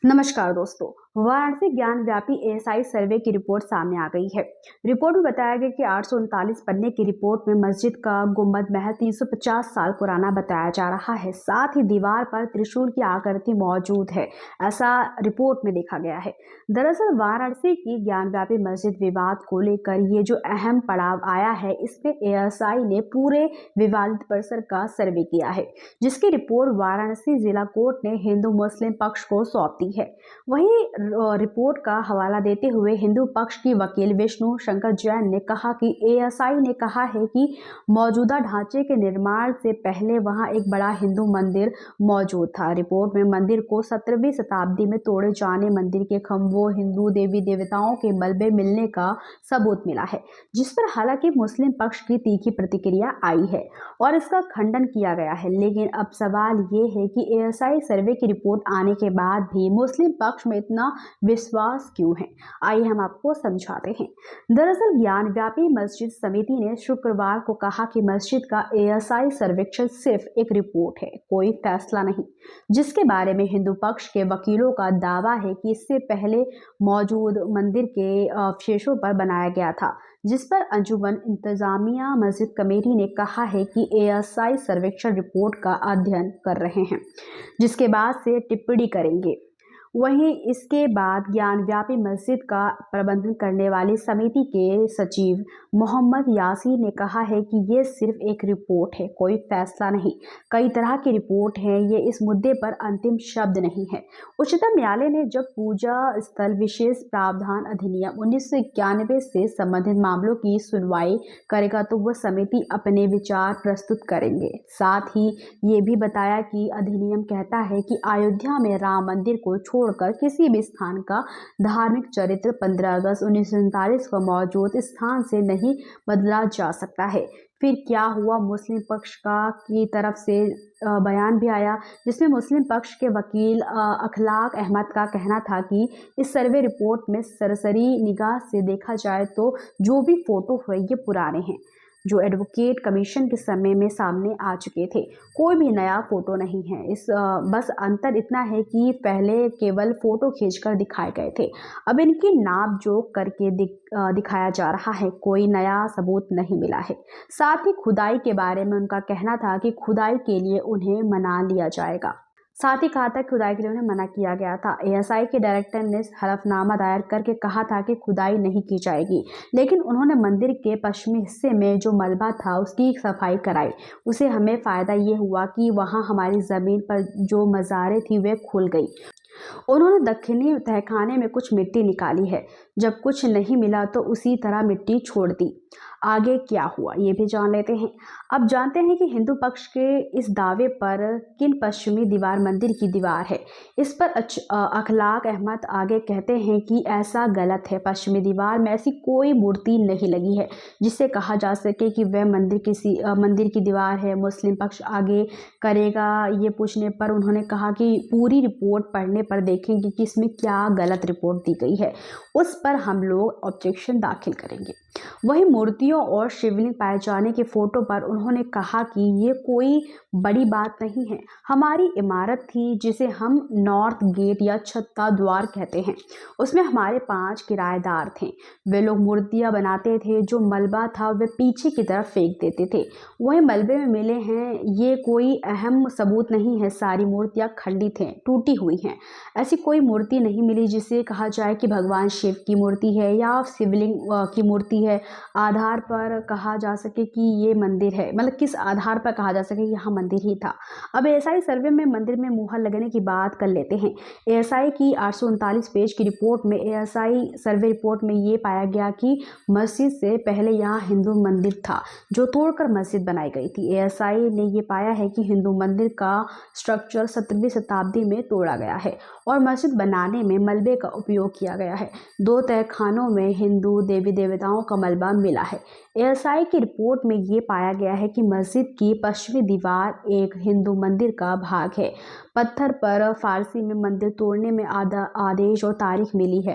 नमस्कार दोस्तों। वाराणसी ज्ञान व्यापी एएसआई सर्वे की रिपोर्ट सामने आ गई है। रिपोर्ट में बताया गया कि 839 पन्ने की रिपोर्ट में मस्जिद का गुंबद महज 350 साल पुराना बताया जा रहा है। साथ ही दीवार पर त्रिशूल की आकृति मौजूद है, ऐसा रिपोर्ट में देखा गया है। दरअसल वाराणसी की ज्ञान व्यापी मस्जिद विवाद को लेकर ये जो अहम पड़ाव आया है, इसमें एएसआई ने पूरे विवादित परिसर का सर्वे किया है, जिसकी रिपोर्ट वाराणसी जिला कोर्ट ने हिंदू मुस्लिम पक्ष को सौंप दी है। वहीं रिपोर्ट का हवाला देते हुए हिंदू पक्ष की वकील विष्णु शंकर जैन ने कहा कि एएसआई ने कहा है कि मौजूदा ढांचे के निर्माण से पहले वहां एक बड़ा हिंदू मंदिर मौजूद था। रिपोर्ट में मंदिर को 17वीं शताब्दी में तोड़े जाने, मंदिर के खंभों, हिंदू देवी देवताओं के मलबे मिलने का सबूत मिला है, जिस पर हालांकि मुस्लिम पक्ष की तीखी प्रतिक्रिया आई है और इसका खंडन किया गया है। लेकिन अब सवाल ये है कि एएसआई सर्वे की रिपोर्ट आने के बाद भी मुस्लिम पक्ष में इतना विश्वास क्यों है? आइए हम आपको समझाते हैं। दरअसल ज्ञान व्यापी मस्जिद समिति ने शुक्रवार को कहा कि मस्जिद का एएसआई सर्वेक्षण सिर्फ एक रिपोर्ट है, कोई फैसला नहीं, जिसके बारे में हिंदू पक्ष के वकीलों का दावा है कि इससे पहले मौजूद मंदिर के अवशेषों पर बनाया गया था, जिस पर अंजुमन इंतजामिया मस्जिद कमेटी ने कहा है कि एएसआई सर्वेक्षण रिपोर्ट का अध्ययन कर रहे हैं, जिसके बाद से टिप्पणी करेंगे। वहीं इसके बाद ज्ञान व्यापी मस्जिद का प्रबंधन करने वाली समिति के सचिव मोहम्मद यासीर ने कहा है कि ये सिर्फ एक रिपोर्ट है, कोई फैसला नहीं। कई तरह की रिपोर्ट है, ये इस मुद्दे पर अंतिम शब्द नहीं है। उच्चतम न्यायालय ने जब पूजा स्थल विशेष प्रावधान अधिनियम 1991 से संबंधित मामलों की सुनवाई करेगा तो वह समिति अपने विचार प्रस्तुत करेंगे। साथ ही ये भी बताया कि अधिनियम कहता है कि अयोध्या में राम मंदिर को छोड़कर किसी भी स्थान का धार्मिक चरित्र 15 अगस्त 1947 को मौजूद स्थान से नहीं बदला जा सकता है। फिर क्या हुआ? मुस्लिम पक्ष की तरफ से बयान भी आया, जिसमें मुस्लिम पक्ष के वकील अखलाक अहमद का कहना था कि इस सर्वे रिपोर्ट में सरसरी निगाह से देखा जाए तो जो भी फोटो हुए ये पुराने हैं, जो एडवोकेट कमीशन के समय में सामने आ चुके थे। कोई भी नया फोटो नहीं है। बस अंतर इतना है कि पहले केवल फोटो खींचकर दिखाए गए थे, अब इनकी नाप जोख करके दिखाया जा रहा है। कोई नया सबूत नहीं मिला है। साथ ही खुदाई के बारे में उनका कहना था कि खुदाई के लिए उन्हें मना लिया जाएगा। साथ ही कहा था खुदाई के लिए उन्हें मना किया गया था। एएसआई के डायरेक्टर ने हलफनामा दायर करके कहा था कि खुदाई नहीं की जाएगी, लेकिन उन्होंने मंदिर के पश्चिमी हिस्से में जो मलबा था उसकी सफाई कराई। उसे हमें फ़ायदा ये हुआ कि वहाँ हमारी ज़मीन पर जो मज़ारें थी वे खुल गई। उन्होंने दक्षिणी तहखाने में कुछ मिट्टी निकाली है, जब कुछ नहीं मिला तो उसी तरह मिट्टी छोड़ दी। आगे क्या हुआ ये भी जान लेते हैं। अब जानते हैं कि हिंदू पक्ष के इस दावे पर किन पश्चिमी दीवार मंदिर की दीवार है। इस पर अखलाक अहमद आगे कहते हैं कि ऐसा गलत है। पश्चिमी दीवार में ऐसी कोई मूर्ति नहीं लगी है जिससे कहा जा सके कि वह मंदिर की दीवार है। मुस्लिम पक्ष आगे करेगा ये पूछने पर उन्होंने कहा कि पूरी रिपोर्ट पढ़ने पर देखेंगे कि इसमें क्या गलत रिपोर्ट दी गई है, उस पर हम लोग ऑब्जेक्शन दाखिल करेंगे। वहीं मूर्तियों और शिवलिंग पाए जाने के फोटो पर उन्होंने कहा कि ये कोई बड़ी बात नहीं है। हमारी इमारत थी जिसे हम नॉर्थ गेट या छत्ता द्वार कहते हैं, उसमें हमारे 5 किराएदार थे। वे लोग मूर्तियां बनाते थे, जो मलबा था वे पीछे की तरफ फेंक देते थे। वही मलबे में मिले हैं, ये कोई अहम सबूत नहीं है। सारी मूर्तियां खंडित हैं, टूटी हुई हैं। ऐसी कोई मूर्ति नहीं मिली जिसे कहा जाए कि भगवान शिव की मूर्ति है या शिवलिंग की मूर्ति है। आधार पर कहा जा सके कि ये मंदिर है, मतलब किस आधार पर कहा जा सके यहाँ मंदिर ही था। अब एएसआई सर्वे में मंदिर में मुहर लगने की बात कर लेते हैं। एएसआई की 839 पेज की रिपोर्ट में एएसआई सर्वे रिपोर्ट में ये पाया गया कि मस्जिद से पहले यहाँ हिंदू मंदिर था, जो तोड़कर मस्जिद बनाई गई थी। एएसआई ने ये पाया है कि हिंदू मंदिर का स्ट्रक्चर 17वीं शताब्दी में तोड़ा गया है और मस्जिद बनाने में मलबे का उपयोग किया गया है। 2 तहखानों में हिंदू देवी देवताओं का मलबा मिला है। एएसआई की रिपोर्ट में ये पाया गया है कि मस्जिद की पश्चिमी दीवार एक हिंदू मंदिर का भाग है। पत्थर पर फारसी में मंदिर तोड़ने में आदेश और तारीख मिली है।